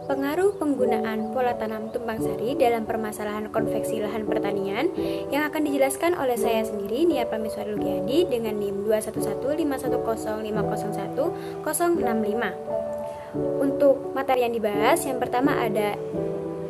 Pengaruh penggunaan pola tanam tumpang sari dalam permasalahan konveksi lahan pertanian yang akan dijelaskan oleh saya sendiri, Nia Prameswari Lugiadi, dengan NIM 21151051065. Untuk materi yang dibahas, yang pertama ada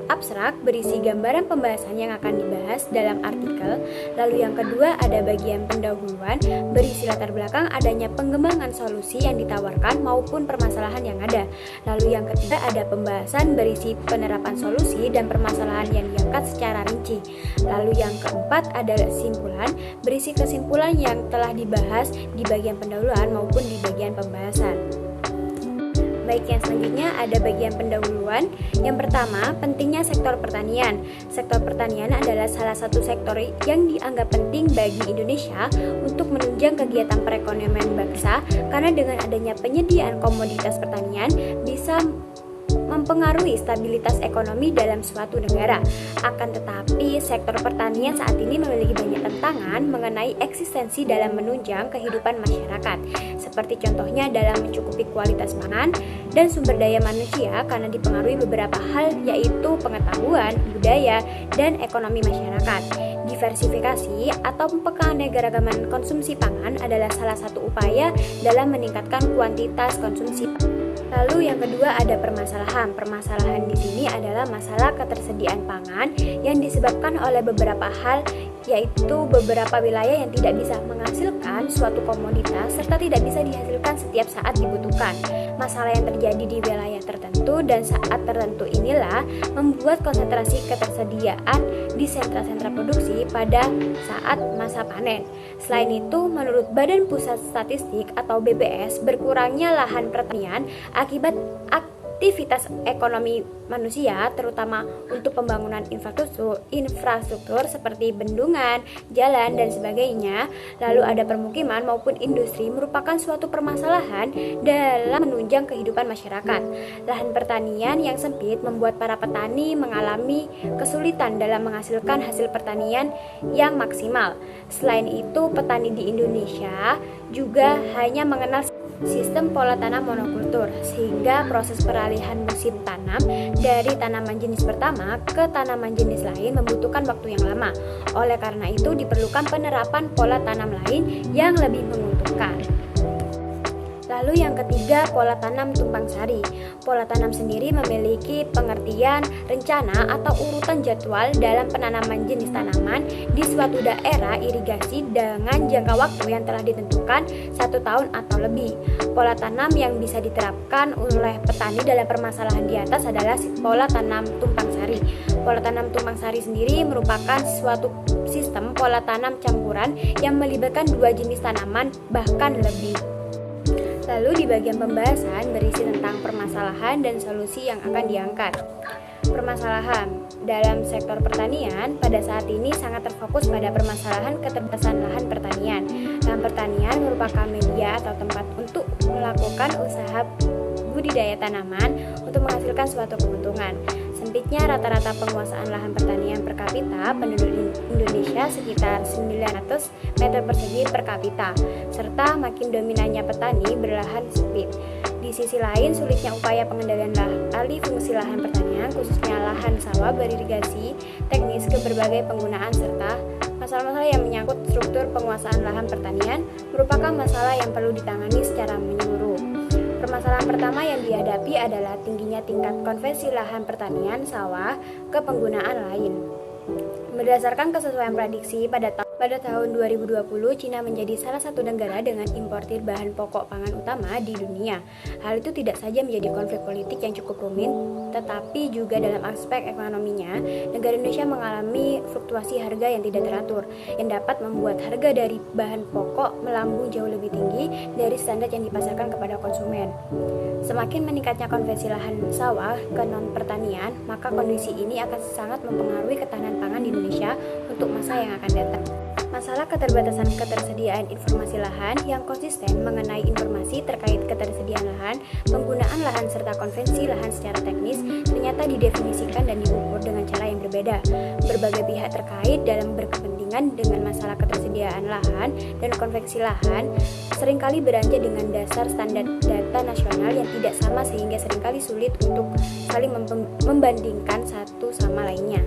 abstrak berisi gambaran pembahasan yang akan dibahas dalam artikel. Lalu yang kedua ada bagian pendahuluan berisi latar belakang adanya pengembangan solusi yang ditawarkan maupun permasalahan yang ada. Lalu yang ketiga ada pembahasan berisi penerapan solusi dan permasalahan yang diangkat secara rinci. Lalu yang keempat ada kesimpulan berisi kesimpulan yang telah dibahas di bagian pendahuluan maupun di bagian pembahasan. Baik, yang selanjutnya ada bagian pendahuluan. Yang pertama, pentingnya sektor pertanian. Sektor pertanian adalah salah satu sektor yang dianggap penting bagi Indonesia untuk menunjang kegiatan perekonomian bangsa, karena dengan adanya penyediaan komoditas pertanian bisa mempengaruhi stabilitas ekonomi dalam suatu negara. Akan tetapi, sektor pertanian saat ini memiliki banyak tantangan mengenai eksistensi dalam menunjang kehidupan masyarakat, seperti contohnya dalam mencukupi kualitas pangan dan sumber daya manusia karena dipengaruhi beberapa hal, yaitu pengetahuan, budaya, dan ekonomi masyarakat. Diversifikasi atau keanekaragaman konsumsi pangan adalah salah satu upaya dalam meningkatkan kuantitas konsumsi. Lalu yang kedua ada permasalahan. Permasalahan di sini adalah masalah ketersediaan pangan yang disebabkan oleh beberapa hal, yaitu beberapa wilayah yang tidak bisa menghasilkan suatu komoditas serta tidak bisa dihasilkan setiap saat dibutuhkan. Masalah yang terjadi di wilayah tertentu dan saat tertentu inilah membuat konsentrasi ketersediaan di sentra-sentra produksi pada saat masa panen. Selain itu, menurut Badan Pusat Statistik atau BPS, berkurangnya lahan pertanian akibat aktivitas ekonomi manusia, terutama untuk pembangunan infrastruktur seperti bendungan, jalan, dan sebagainya. Lalu ada permukiman maupun industri merupakan suatu permasalahan dalam menunjang kehidupan masyarakat. Lahan pertanian yang sempit membuat para petani mengalami kesulitan dalam menghasilkan hasil pertanian yang maksimal. Selain itu, petani di Indonesia juga hanya mengenal sistem pola tanam monokultur, sehingga proses peralihan musim tanam dari tanaman jenis pertama ke tanaman jenis lain membutuhkan waktu yang lama. Oleh karena itu diperlukan penerapan pola tanam lain yang lebih menguntungkan. Lalu yang ketiga, pola tanam tumpang sari. Pola tanam sendiri memiliki pengertian, rencana, atau urutan jadwal dalam penanaman jenis tanaman di suatu daerah irigasi dengan jangka waktu yang telah ditentukan 1 tahun atau lebih. Pola tanam yang bisa diterapkan oleh petani dalam permasalahan di atas adalah pola tanam tumpang sari. Pola tanam tumpang sari sendiri merupakan suatu sistem pola tanam campuran yang melibatkan 2 jenis tanaman bahkan lebih. Lalu di bagian pembahasan berisi tentang permasalahan dan solusi yang akan diangkat. Permasalahan dalam sektor pertanian pada saat ini sangat terfokus pada permasalahan keterbatasan lahan pertanian. Lahan pertanian merupakan media atau tempat untuk melakukan usaha budidaya tanaman untuk menghasilkan suatu keuntungan. Sempitnya rata-rata penguasaan lahan pertanian per kapita penduduk Indonesia sekitar 900 meter persegi per kapita, serta makin dominannya petani berlahan sempit. Di sisi lain, sulitnya upaya pengendalian alih fungsi lahan pertanian, khususnya lahan sawah beririgasi teknis ke berbagai penggunaan, serta masalah-masalah yang menyangkut struktur penguasaan lahan pertanian merupakan masalah yang perlu ditangani secara menyeluruh. Permasalahan pertama yang dihadapi adalah tingginya tingkat konversi lahan pertanian sawah ke penggunaan lain. Berdasarkan kesesuaian prediksi pada tahun 2020, Cina menjadi salah satu negara dengan importir bahan pokok pangan utama di dunia. Hal itu tidak saja menjadi konflik politik yang cukup rumit, tetapi juga dalam aspek ekonominya, negara Indonesia mengalami fluktuasi harga yang tidak teratur, yang dapat membuat harga dari bahan pokok melambung jauh lebih tinggi dari standar yang dipasarkan kepada konsumen. Semakin meningkatnya konversi lahan sawah ke non-pertanian, maka kondisi ini akan sangat mempengaruhi ketahanan pangan di Indonesia untuk masa yang akan datang. Masalah ketersediaan informasi lahan yang konsisten mengenai informasi terkait ketersediaan lahan, penggunaan lahan serta konvensi lahan secara teknis ternyata didefinisikan dan diukur dengan cara yang berbeda. Berbagai pihak terkait dalam berkepentingan dengan masalah ketersediaan lahan dan konvensi lahan seringkali beranjak dengan dasar standar data nasional yang tidak sama sehingga seringkali sulit untuk saling membandingkan satu sama lainnya.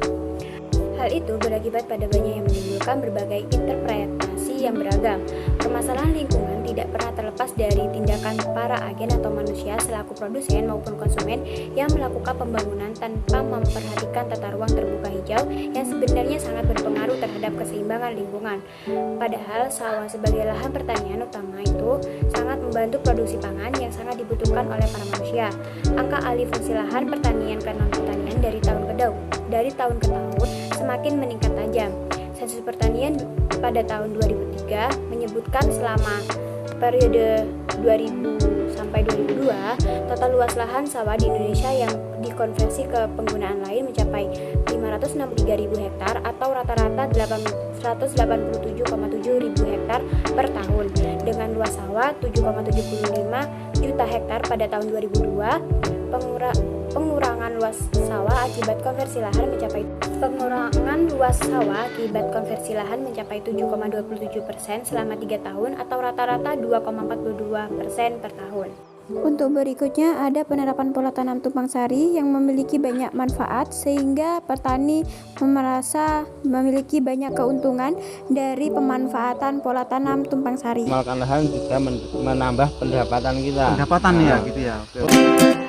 Hal itu berakibat pada banyak yang menimbulkan berbagai interpretasi yang beragam. Permasalahan lingkungan tidak pernah terlepas dari tindakan para agen atau manusia selaku produsen maupun konsumen yang melakukan pembangunan tanpa memperhatikan tata ruang terbuka hijau yang sebenarnya sangat berpengaruh terhadap keseimbangan lingkungan. Padahal sawah sebagai lahan pertanian utama itu sangat membantu produksi pangan yang sangat dibutuhkan oleh para manusia. Angka alih fungsi lahan pertanian ke non-pertanian dari tahun ke tahun semakin meningkat tajam. Sensus pertanian pada tahun 2003 menyebutkan selama periode 2000 sampai 2002, total luas lahan sawah di Indonesia yang dikonversi ke penggunaan lain mencapai 563.000 hektar atau rata-rata 187,7 ribu hektar per tahun. Dengan luas sawah 7,75 juta hektar pada tahun 2002, pengurangan luas sawah akibat konversi lahan mencapai 7,27% selama 3 tahun atau rata-rata 2,42% per tahun. Untuk berikutnya ada penerapan pola tanam tumpang sari yang memiliki banyak manfaat sehingga petani merasa memiliki banyak keuntungan dari pemanfaatan pola tanam tumpang sari. Memakan lahan juga menambah pendapatan kita. Ya gitu ya. Oke.